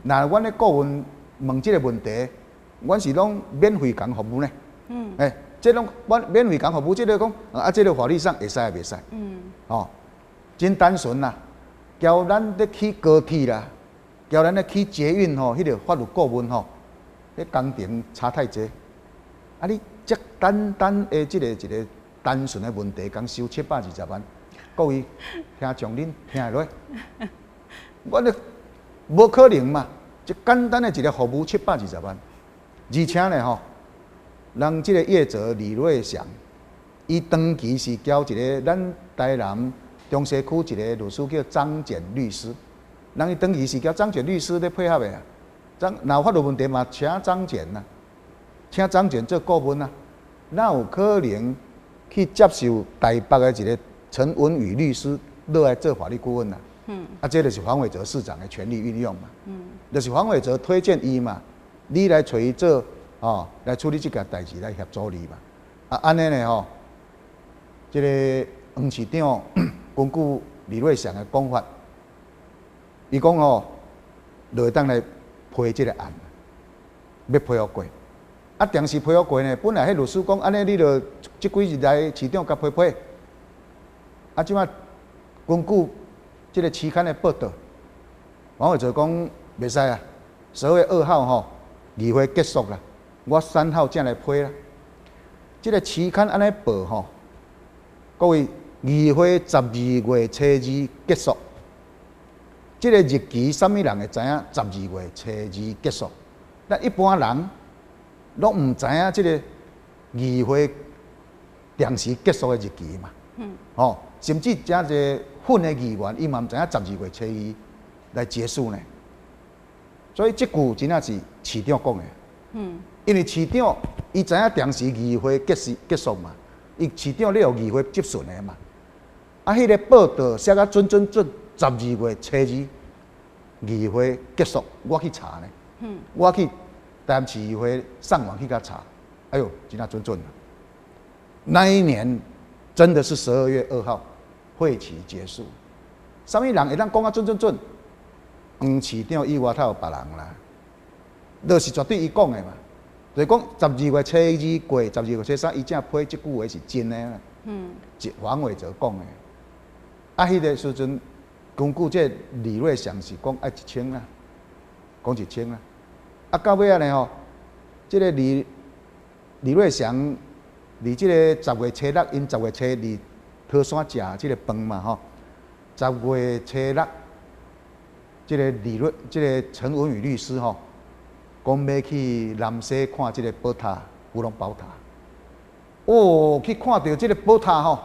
那阮的顾问问这个问题，阮是拢免费讲服务呢。这拢阮免费讲服务，这个讲这个法律上会使也袂使。真单纯啦，交咱咧去高铁啦。叫咱咧去捷运迄个法律顾问迄工程差太济，你这单的一个单纯的问题，讲收720万，各位听从恁听下落，我咧无可能嘛，一简单的一个服务720万，而且呢人这个业者李瑞祥，伊长期是交一个咱台南中西区一个律师叫张简律师。人伊长期是交张简律师咧配合的啊，若有法律问题嘛，请张简啊，请张简做顾问啊，哪有可能去接受台北的一个陈文宇律师落来做法律顾问啊？这就是黄伟哲市长的权力运用嘛，就是黄伟哲推荐伊嘛，你来找伊做来处理这件代志来协助你嘛，安尼呢这个黄市长根据李瑞祥的讲法。伊讲就会当来批这个案，要批互过。当时批互过呢，本来迄律师讲，安尼你就即几日来市长甲批。即摆根据这个期刊的报道，王伟哲讲袂使啊，10月2号议会结束啦，我3号才来批啦。这个期刊安尼报各位，议会12月初2结束。这个日期，啥物人会知影？12月初2结束，咱一般人拢唔知影这个议会定时结束的日期嘛。甚至真侪混的议员，伊嘛唔知影12月初2来结束呢。所以这句真正是市长讲的。因为市长伊知影定时议会结束嘛，伊市长咧有议会接顺的嘛。迄个报道写甲准12月初2，议会结束，我去查呢。我去台南市议会上网去甲查，哎呦，真正准。那一年真的是12月2号会期结束。什么人会当讲啊准？黄市长以外，他有别人啦，就是绝对伊讲的嘛。就是讲12月初2过，12月初3伊正批这句话是真的啦。黄伟哲讲的。迄个时阵。根据这李瑞祥是讲爱1000啦，讲1000啦，啊，到尾仔呢吼，即个李瑞祥，伫即个10月初6，因10月初2桃山食即个饭嘛吼。10月初6，即个陈文宇律师吼，讲要去南西看即个宝塔芙蓉宝塔。哦，去看到即个宝塔吼，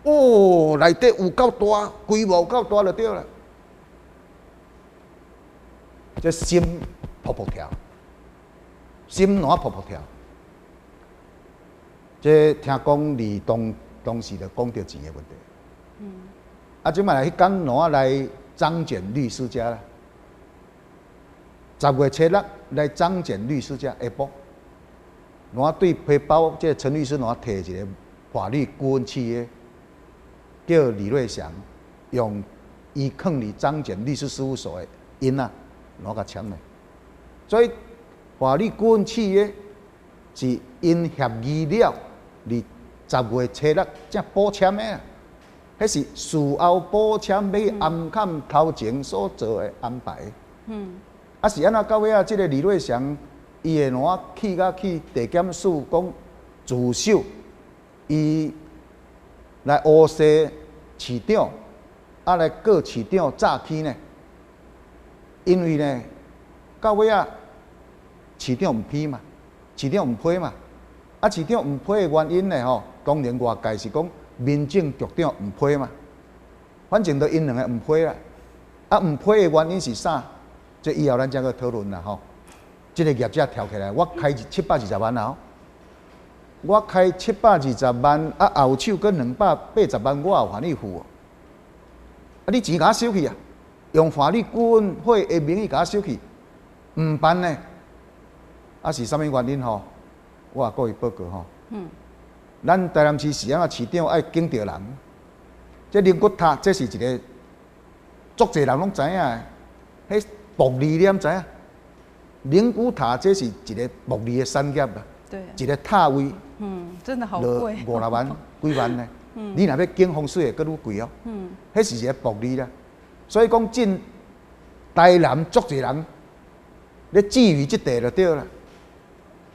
哦，内底有够大，规模够大就对了。这心扑扑跳，心暖扑扑跳。这听讲李当时就讲到钱的问题。啊，即摆来迄天哪来张简律师家啦？10月初6来张简律师家下晡，哪对皮包这陈律师哪摕一个法律顾问契约，叫李瑞祥用伊放伫张简律师事务所的印啊，哪甲签的。所以法律顾问契约是因协议了，伫10月初6才补签的啊。迄是事后补签要暗砍头前所做的安排。啊是安怎到尾啊？即个李瑞祥伊会哪去地检署讲自首，伊来诬陷市长，啊来告市长诈欺呢？因为呢，到尾啊，市长毋批嘛，市长毋批嘛，啊市长毋批的原因呢吼，当然外界是讲。民政局长毋批嘛，反正就因两个毋批啦。啊，毋批的原因是啥？这以后咱再去讨论啦吼。这个业者跳起来，我开720万啦吼，我开720万，啊后手搁280万，我有法律付哦。啊，你钱甲我收去啊？用法律顾问会的名义甲我收去，毋办呢？啊是啥物原因吼？我也各位报告吼。咱台南市市长市长爱警着人，这灵骨塔这是一个，足侪人拢知影的，迄暴利你毋知影？灵骨塔这是一个暴利的产业啦，对，一个塔位，真的好贵，5-6万、几万呢？你若要建风水会搁愈贵哦，迄是一个暴利啦。所以讲，进台南足侪人咧觊觎即地就对啦。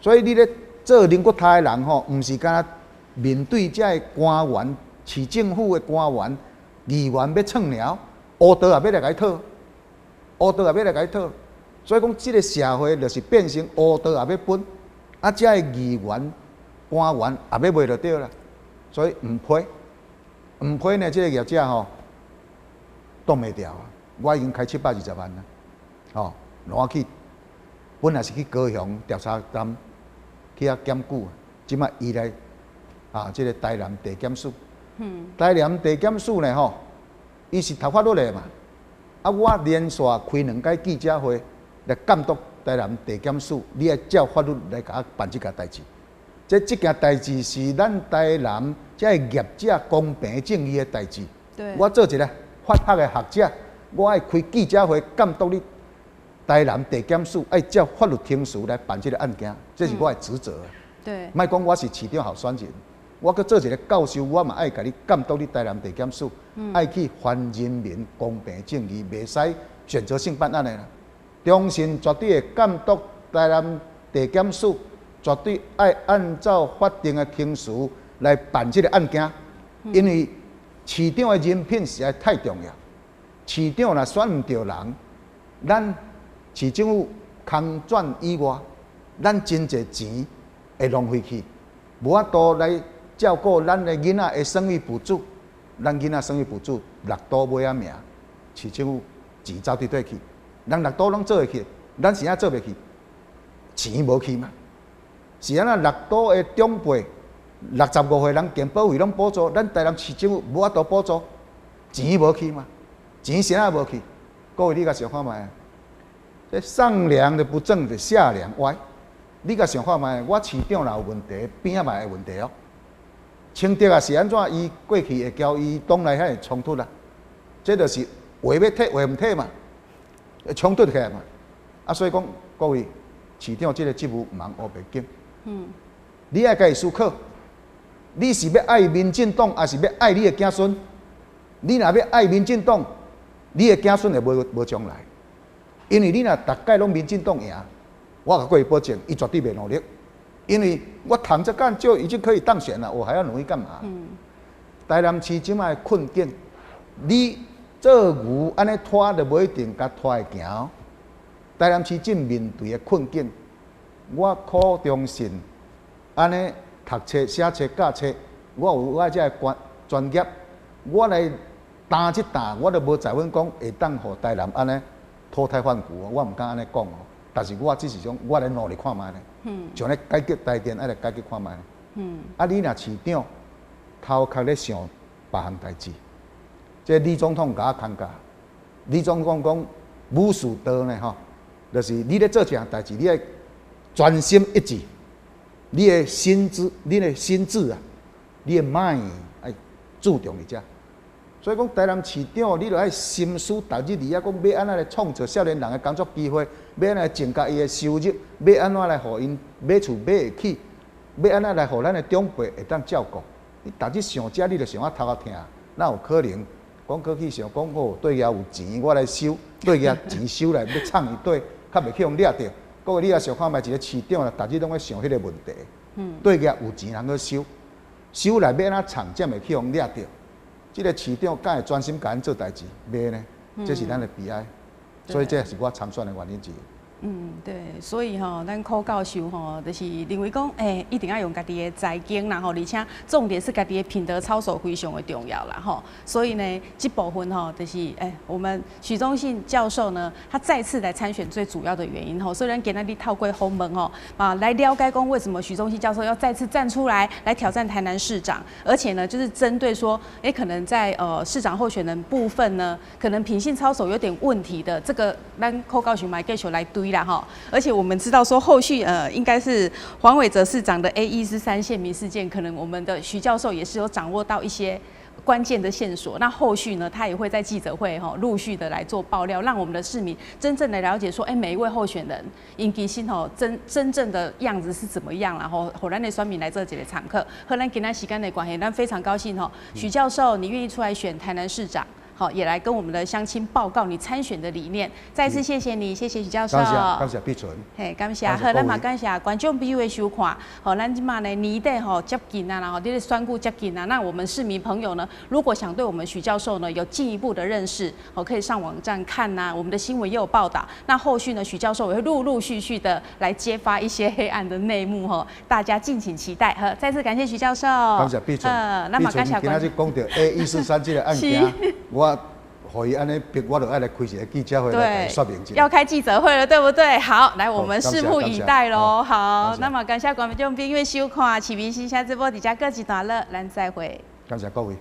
所以你咧做灵骨塔的人吼，毋是干面对这个官员、市政府的官员、议员要蹭鸟，乌道也要来甲伊讨，乌道也要来甲伊讨。所以讲，这个社会就是变成乌道也要分，啊，这个议员、官员也要卖就对啦。所以毋批呢，这个业者吼挡袂掉啊。我已经开720万啦，吼，我去本来是去高雄调查站去遐检举，即摆伊来。这个台南地检署，台南地检署呢吼，伊是头发落来嘛，啊，我连续开2届记者会来监督台南地检署，你要照法律来甲我办这件代志。这件代志是咱台南这业者公平正义的代志。我做一个法学的学者，我爱开记者会监督你台南地检署，爱照法律程序来办这个案件，这是我的职责。对，莫讲我是市长候选人。我搁做一个教授，我嘛爱甲你监督你台南地检署，爱去还人民公平正义，袂使选择性办案的啦。中心绝对会监督台南地检署，绝对爱按照法定的程序来办这个案件，因为市长的人品实在太重要。市长若选唔到人，咱市政府空转以外，咱真侪钱会浪费去，无法度来。照顾咱的囡仔的生育补助，咱囡仔生育补助6都买啊命，市政府钱走伫倒去，咱6都拢做会去，咱是安做袂去，钱无去嘛？是安那6都的长辈65岁人健保费拢补助，咱台南市政府无法度补助，钱无去嘛？钱是安无去？各位你甲想看觅？这上梁的不正，就下梁歪。你甲想看觅？我市长若有问题，边仔嘛有问题哦。清德啊是安怎？伊过去会交伊党内遐冲突啦，这就是话要退，话毋退嘛，冲突起来嘛。啊，所以讲各位市长这个职务毋通乌白紧。你爱家己思考，你是要爱民进党，还是要爱你的子孙？你若要爱民进党，你的子孙会无将来，因为你若逐届拢民进党赢，我甲各位保证，伊绝对袂努力，因为我躺着干就已经可以当选了，我还要努力干嘛？台南市即摆困境，你做牛安尼拖就无一定甲拖会行。台南市正面对的困境，我苦中信，安尼读册、写册、教册，我有我这专业，我来担一担，我都无在阮讲会当互台南安尼脱胎换骨，我毋敢安尼讲哦。但是我只是讲，我来努力看卖咧，像咧改革台电，爱来改革看卖咧。啊，你若市长头壳咧想别项代志，即李总统甲我牵架，李总统讲武士道呢吼。就是你咧做一项代志，你要专心一致，你的心智啊，你的 mind 要注重伫遮。所以讲，台南市长你著爱心思逐日伫遐讲要安怎来创造少年人的工作机会，要安怎来增加伊的收入，要安怎来互因买厝买会起，要安怎来互咱的长辈会当照顾。你逐日想遮，你著想啊头壳疼，哪有可能？讲过去想讲好，对遐有钱我来收，对遐钱收来要创一堆。较袂去互掠着，各位你也想看卖一个市长啦，逐日拢在想迄个问题。对个有钱人去收来要安怎藏，才袂去互掠着。即个市长敢会专心甲咱做代志，袂呢？这是咱的悲哀。所以这是我参选的原因之一。对，所以咱柯教授就是认为讲，一定要用家己的财经啦而且重点是家己的品德操守非常的重要啦所以呢，这部分就是我们许忠信教授呢，他再次来参选最主要的原因所以咱今日透过访问来了解讲为什么许忠信教授要再次站出来挑战台南市长，而且呢，就是针对说，可能在市长候选人部分呢，可能品性操守有点问题的，这个咱柯教授嘛继续来堆。而且我们知道说，后续应该是黄伟哲市长的 A143县民事件，可能我们的徐教授也是有掌握到一些关键的线索。那后续呢，他也会在记者会陆续的来做爆料，让我们的市民真正的了解说，每一位候选人因其心真正的样子是怎么样，然后后咱的选民来做这个常客。和咱今天时间的关系，咱非常高兴许教授你愿意出来选台南市长。也来跟我们的乡亲报告你参选的理念。再次谢谢你，谢谢许教授。感谢碧纯。感谢。好，咱嘛感谢观众朋友的收看。咱即马呢年底接近啊，然后这个选举接近啊，那我们市民朋友呢，如果想对我们许教授呢有进一步的认识，可以上网站看呐，我们的新闻也有报道。那后续呢，许教授也会陆陆续续的来揭发一些黑暗的内幕大家敬请期待。再次感谢许教授。感谢碧纯。那么感谢今仔日讲到 A143这个案件，我。可以安尼逼我，就爱来开一个记者会来说明一下。要开记者会了，对不对？好，来，我们拭目以待喽。好，那么感谢观众朋友收看《市民新声》直播，底下各级段落，咱再会。感谢各位。